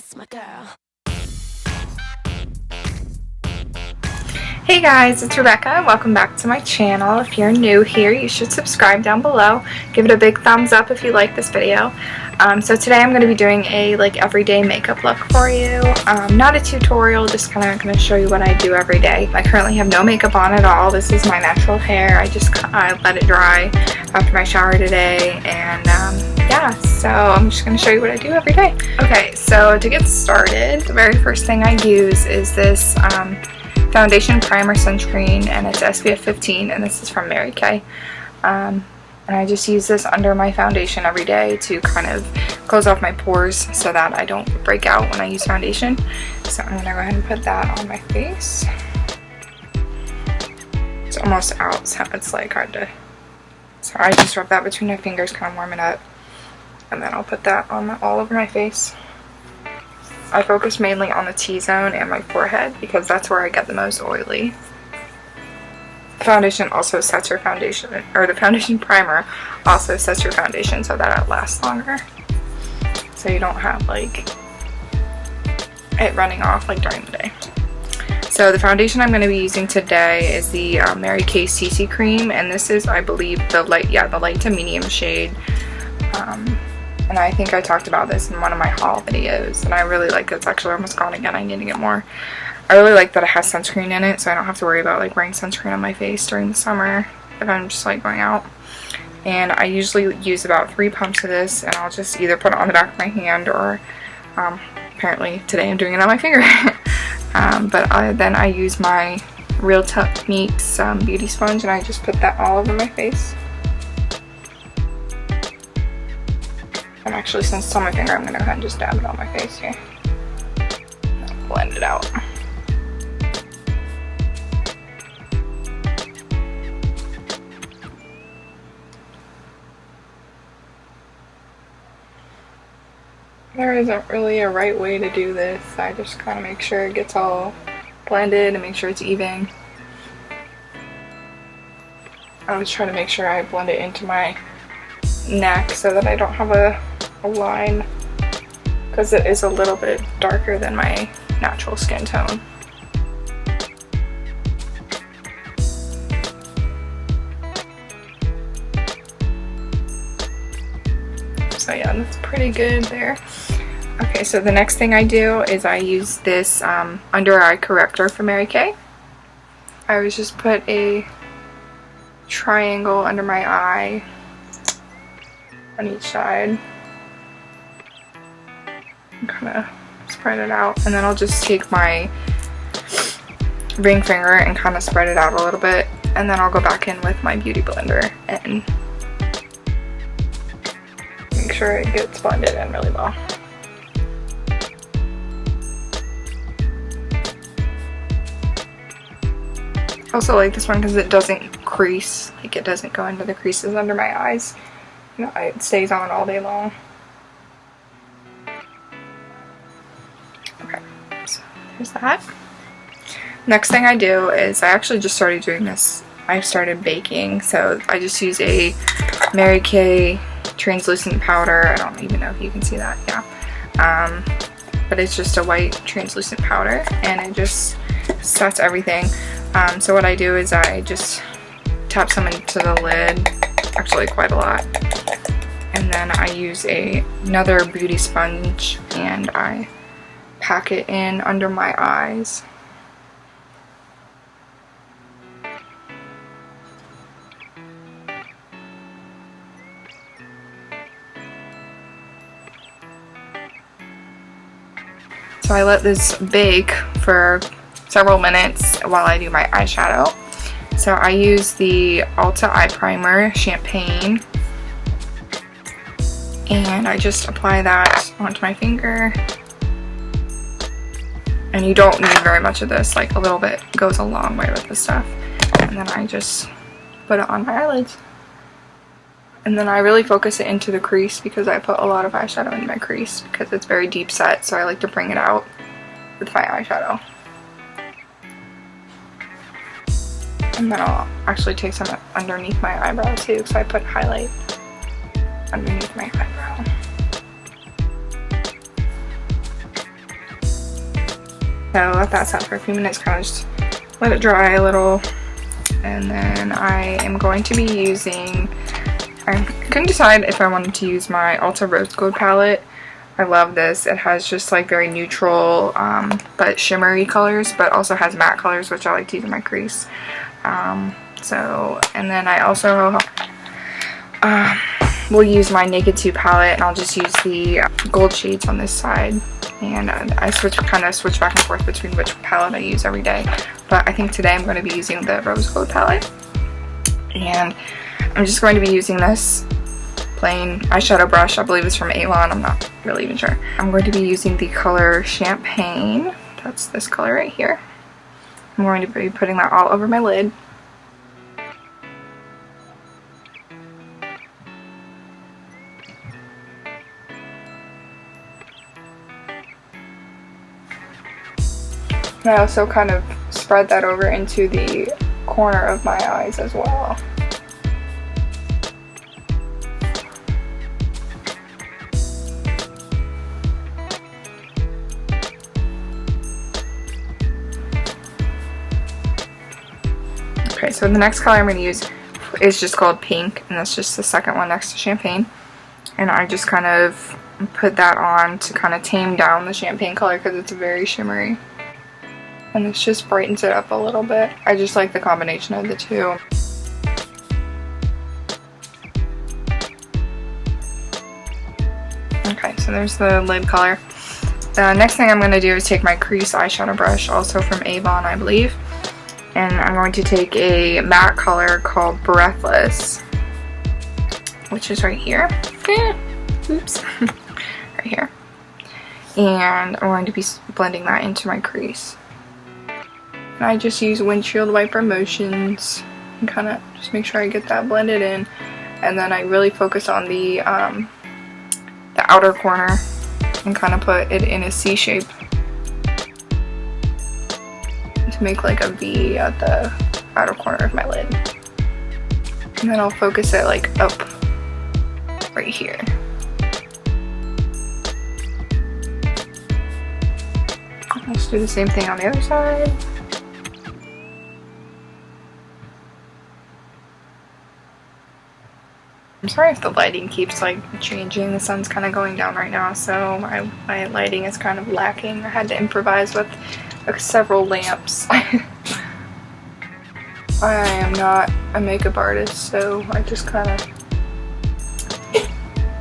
That's my girl. Hey guys, it's Rebecca. Welcome back to my channel. If you're new here, you should subscribe down below. Give it a big thumbs up if you like this video. So today I'm going to be doing a everyday makeup look for you. Not a tutorial, just kind of going to show you what I do every day. I currently have no makeup on at all. This is my natural hair. I let it dry after my shower today, and yeah, so I'm just going to show you what I do every day. Okay, so to get started, the very first thing I use is this foundation primer sunscreen, and it's SPF 15, and this is from Mary Kay. And I just use this under my foundation every day to kind of close off my pores so that I don't break out when I use foundation. So I'm gonna go ahead and put that on my face. It's almost out, so it's like hard to, so I just rub that between my fingers, kind of warm it up, and then I'll put that on all over my face. I focus mainly on the T-zone and my forehead because that's where I get the most oily. The foundation also sets your foundation, or the foundation primer also sets your foundation so that it lasts longer. So you don't have it running off during the day. So the foundation I'm going to be using today is the Mary Kay CC cream, and this is, I believe, the light to medium shade. And I think I talked about this in one of my haul videos, and I really like it. It's actually almost gone again. I need to get more. I really like that it has sunscreen in it, so I don't have to worry about wearing sunscreen on my face during the summer if I'm just going out. And I usually use about 3 pumps of this, and I'll just either put it on the back of my hand or apparently today I'm doing it on my finger. Then I use my Real Techniques beauty sponge, and I just put that all over my face. And actually, since it's on my finger, I'm going to go ahead and just dab it on my face here. I'll blend it out. There isn't really a right way to do this. I just kind of make sure it gets all blended and make sure it's even. I always try to make sure I blend it into my neck so that I don't have a line, because it is a little bit darker than my natural skin tone. So yeah, that's pretty good there. Okay, so the next thing I do is I use this under eye corrector from Mary Kay. I always just put a triangle under my eye on each side and kind of spread it out, and then I'll just take my ring finger and kind of spread it out a little bit, and then I'll go back in with my beauty blender and make sure it gets blended in really well. I also like this one because it doesn't crease, it doesn't go into the creases under my eyes. You know, it stays on all day long. Okay, so there's that. Next thing I do is I actually just started doing this. I started baking, so I just use a Mary Kay translucent powder. I don't even know if you can see that, yeah. But it's just a white translucent powder, and it just sets everything. So what I do is I just tap some into the lid, actually quite a lot. And then I use another beauty sponge, and I pack it in under my eyes. So I let this bake for several minutes while I do my eyeshadow. So I use the Ulta Eye Primer Champagne, and I just apply that onto my finger. And you don't need very much of this, a little bit goes a long way with this stuff. And then I just put it on my eyelids. And then I really focus it into the crease because I put a lot of eyeshadow in my crease because it's very deep set, so I like to bring it out with my eyeshadow. And then I'll actually take some underneath my eyebrow too, so I put highlight underneath my eyebrow. So let that set for a few minutes, kind of just let it dry a little. And then I am going to be using, I couldn't decide if I wanted to use my Ulta Rose Gold palette. I love this. It has just like very neutral but shimmery colors, but also has matte colors, which I like to use in my crease. And then I also will use my Naked 2 palette, and I'll just use the gold shades on this side. And I kind of switch back and forth between which palette I use every day. But I think today I'm going to be using the Rose Gold palette. And I'm just going to be using this plain eyeshadow brush. I believe it's from AVON. I'm not really even sure. I'm going to be using the color Champagne. That's this color right here. I'm going to be putting that all over my lid. And I also kind of spread that over into the corner of my eyes as well. Okay, so the next color I'm going to use is just called Pink, and that's just the second one next to Champagne. And I just kind of put that on to kind of tame down the Champagne color because it's very shimmery. And this just brightens it up a little bit. I just like the combination of the two. Okay, so there's the lid color. The next thing I'm going to do is take my crease eyeshadow brush, also from AVON, I believe. And I'm going to take a matte color called Breathless, which is right here. Oops. Right here. And I'm going to be blending that into my crease. And I just use windshield wiper motions and kind of just make sure I get that blended in. And then I really focus on the outer corner and kind of put it in a C shape to make like a V at the outer corner of my lid. And then I'll focus it like up right here. Let's do the same thing on the other side. I'm sorry if the lighting keeps like changing. The sun's kind of going down right now, so my lighting is kind of lacking. I had to improvise with several lamps. I am not a makeup artist, so I just kind of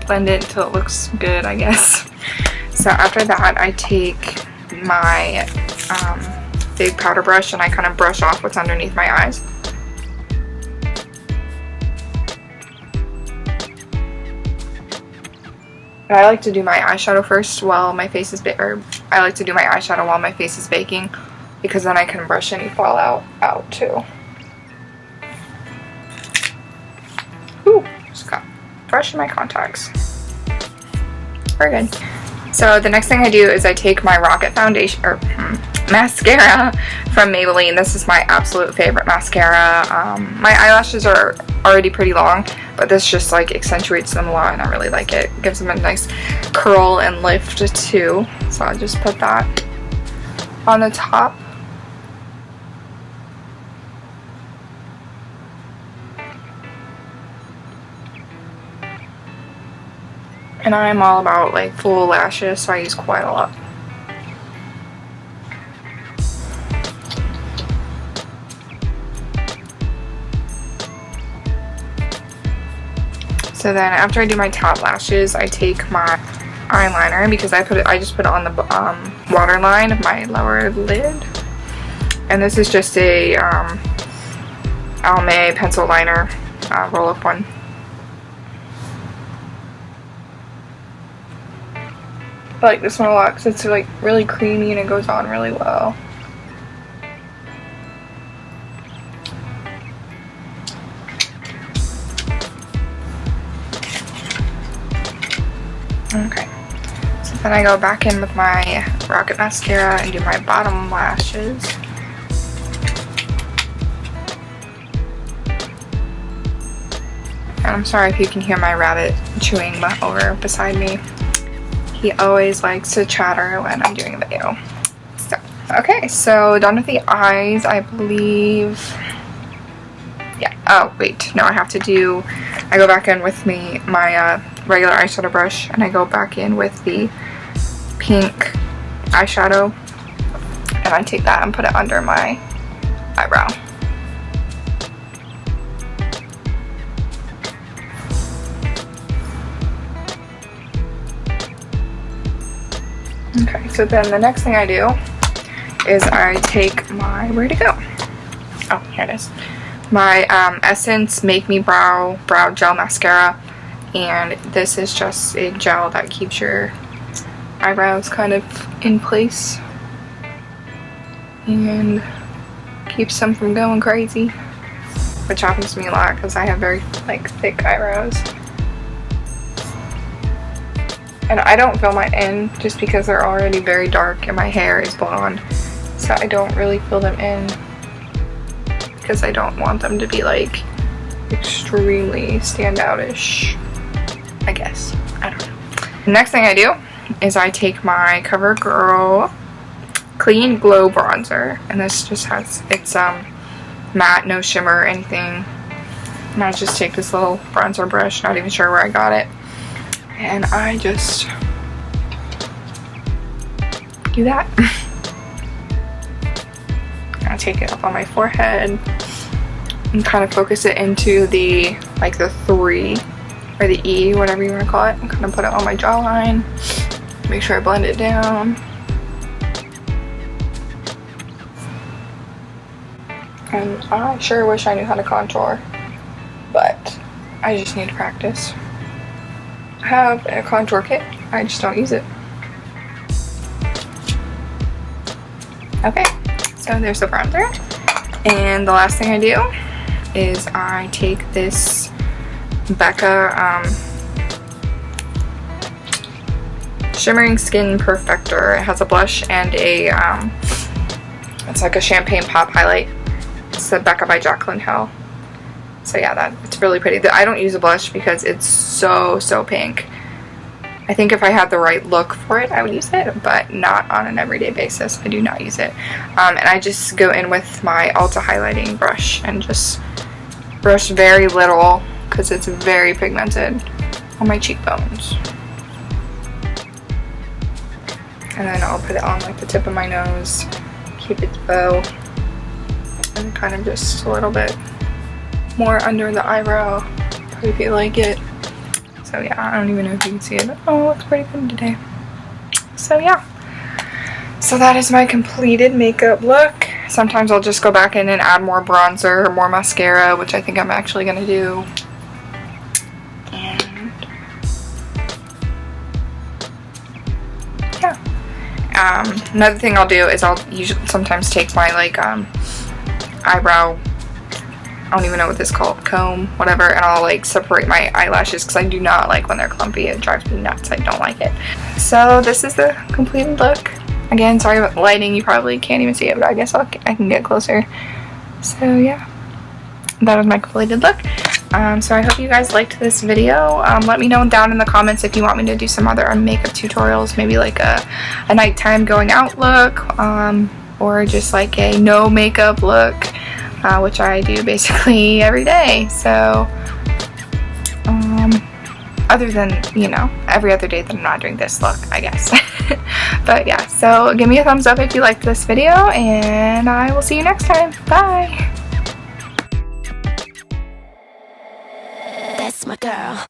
blend it until it looks good, I guess. So after that, I take my big powder brush and I kind of brush off what's underneath my eyes. I like to do my eyeshadow first while my face is I like to do my eyeshadow while my face is baking, because then I can brush any fallout out too. Ooh, just got fresh in my contacts. Very good. So the next thing I do is I take my Rocket foundation or mascara from Maybelline. This is my absolute favorite mascara. My eyelashes are already pretty long, but this just like accentuates them a lot, and I really like it. Gives them a nice curl and lift too. So I'll just put that on the top. And I'm all about like full lashes, so I use quite a lot. So then after I do my top lashes, I take my eyeliner, because I just put it on the waterline of my lower lid. And this is just a Almay pencil liner, roll up one. I like this one a lot because it's like really creamy and it goes on really well. Okay, so then I go back in with my Rocket mascara and do my bottom lashes. And I'm sorry if you can hear my rabbit chewing over beside me. He always likes to chatter when I'm doing a video. So, Okay, so done with the eyes, I believe. Yeah. Oh, wait. No, I go back in with my regular eyeshadow brush, and I go back in with the pink eyeshadow, and I take that and put it under my eyebrow. Okay, so then the next thing I do is I take my, where'd it go? Oh, here it is. My Essence Make Me Brow Gel Mascara, and this is just a gel that keeps your eyebrows kind of in place and keeps them from going crazy, which happens to me a lot because I have very like thick eyebrows. And I don't fill mine in just because they're already very dark and my hair is blonde, so I don't really fill them in because I don't want them to be like extremely standout-ish, I guess. I don't know. The next thing I do is I take my CoverGirl Clean Glow Bronzer, and this just has, it's matte, no shimmer or anything, and I just take this little bronzer brush, not even sure where I got it, and I just do that. I take it up on my forehead and kind of focus it into the, like the 3 or the E, whatever you want to call it, and kind of put it on my jawline. Make sure I blend it down. And I sure wish I knew how to contour, but I just need to practice. I have a contour kit, I just don't use it. Okay, so there's the bronzer. And the last thing I do is I take this BECCA Shimmering Skin Perfector. It has a blush and a, it's like a champagne pop highlight. It's the BECCA by Jaclyn Hill. So yeah, it's really pretty. I don't use a blush because it's so pink. I think if I had the right look for it, I would use it, but not on an everyday basis. I do not use it. And I just go in with my Ulta highlighting brush and just brush very little because it's very pigmented on my cheekbones. And then I'll put it on like the tip of my nose, keep it bow, and kind of just a little bit more under the eyebrow if you like it. So yeah, I don't even know if you can see it, but oh, it looks pretty good today. So yeah, so that is my completed makeup look. Sometimes I'll just go back in and add more bronzer or more mascara, which I think I'm actually gonna do. And yeah, another thing I'll do is I'll usually sometimes take my like eyebrow, I don't even know what this is called, comb, whatever, and I'll like separate my eyelashes because I do not like when they're clumpy. It drives me nuts. I don't like it. So this is the completed look. Again, sorry about the lighting. You probably can't even see it, but I guess I can get closer. So yeah, that was my completed look. So I hope you guys liked this video. Let me know down in the comments if you want me to do some other makeup tutorials, maybe like a nighttime going out look, or just like a no makeup look. Which I do basically every day, so other than, you know, every other day that I'm not doing this look, I guess. But yeah, so give me a thumbs up if you liked this video, and I will see you next time. Bye! That's my girl.